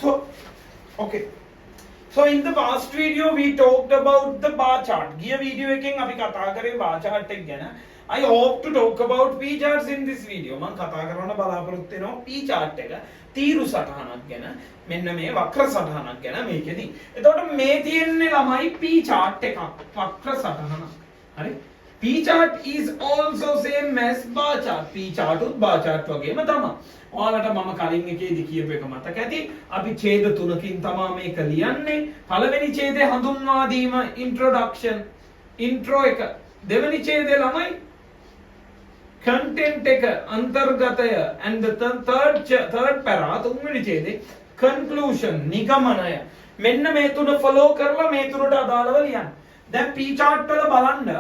So, okay. So in the past video we talked about the bar chart. Giya video එකෙන් අපි කතා කරේ bar chart එක ගැන. I hope to talk about P charts in this video. මම කතා කරන්න බලාපොරොත්තු වෙනවා P chart එක තීරු සටහනක් ගැන. මෙන්න මේ වක්‍ර සටහනක් ගැන මේකෙදි. එතකොට මේ තියෙන්නේ ළමයි P chart එකක්. වක්‍ර සටහනක්. හරි? P chart is also same as bar chart. P chart උත් bar chart වගේම තමයි. ඔයාලට මම කලින් එකේදී කියපු එක මතක ඇති. අපි ඡේද තුනකින් තමයි මේක ලියන්නේ. පළවෙනි ඡේදය හඳුන්වා දීම introduction intro එක. දෙවෙනි ඡේදය ළමයි content එක අන්තර්ගතය and the third para තුන්වෙනි ඡේදේ conclusion නිගමනය. මෙන්න මේ තුන follow කරලා මේ තුනට අදාළව ලියන්න. දැන් P chart වල බලන්න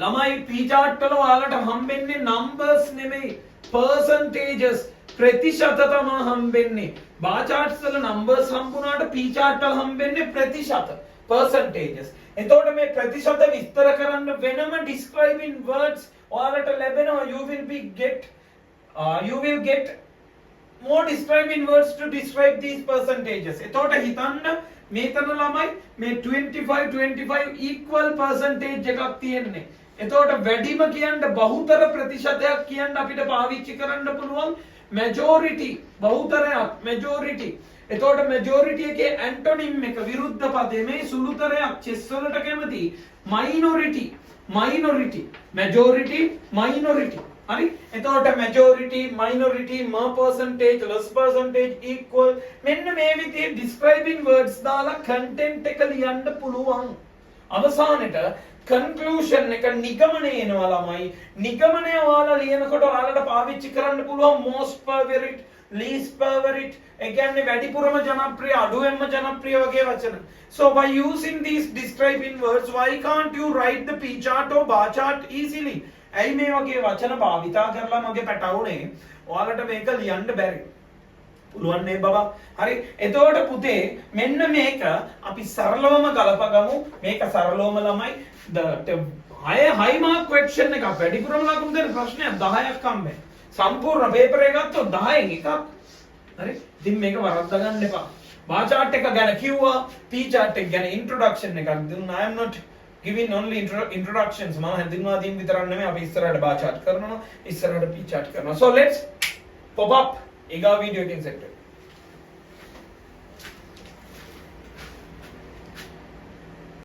ළමයි P chart වල ඔයාලට හම්බෙන්නේ numbers නෙමෙයි percentages ප්‍රතිශත තමයි හම්බෙන්නේ. bar charts වල numbers හම්බුනාට P chart වල හම්බෙන්නේ ප්‍රතිශත percentages. එතකොට මේ ප්‍රතිශත විස්තර කරන්න වෙනම describing words ඔයාලට ලැබෙනවා. you will get more describing words to describe these percentages. එතකොට හිතන්න මේතන ළමයි මේ 25 equal percentage එකක් තියෙන්නේ. එතකොට වැඩිම කියන්න බහුතර ප්‍රතිශතයක් කියන්න අපිට පාවිච්චි කරන්න පුළුවන් majority බහුතරයක් majority. එතකොට majority එකේ antonym එක විරුද්ධ පදේ මේ සුළුතරයක් chess වලට කැමති minority majority minority. හරි? එතකොට majority minority more percentage less percentage equal මෙන්න මේ විදිහේ describing words දාලා content එක ලියන්න පුළුවන්. අවසානෙට conclusion එක නිගමනය එනවා ළමයි. නිගමනය ඔයාලා ලියනකොට ඔයාලට පාවිච්චි කරන්න පුළුවන් most favorite least favorite ඒ කියන්නේ වැඩිපුරම ජනප්‍රිය අඩුවෙන්ම ජනප්‍රිය වගේ වචන. So by using these describing words why can't you write the P chart or bar chart easily? ඇයි මේ වගේ වචන භාවිතා කරලා මගේ පැටවුනේ ඔයාලට මේක ලියන්න බැරි? පුළුවන් නේ බබා. හරි. එතකොට පුතේ මෙන්න මේක අපි සරලවම ගලපගමු. මේක සරලවම ළමයි high mark question එකක් වැඩිපුරම ලකුණු දෙන ප්‍රශ්නයක් 10ක් හම්බෙන්නේ. සම්පූර්ණ පේපර් එක ගත්තොත් 10න් එකක්. හරි. ඉතින් මේක වරද්දා ගන්න එපා. bar chart එක ගැන කිව්වා, P chart එක ගැන introduction එකක් දුන්නා. I am not giving only introductions. මම හඳුන්වා දීම විතරක් නෙමෙයි අපි ඉස්සරහට bar chart කරනවා, ඉස්සරහට P chart කරනවා. So let's pop up ega video එකෙන් set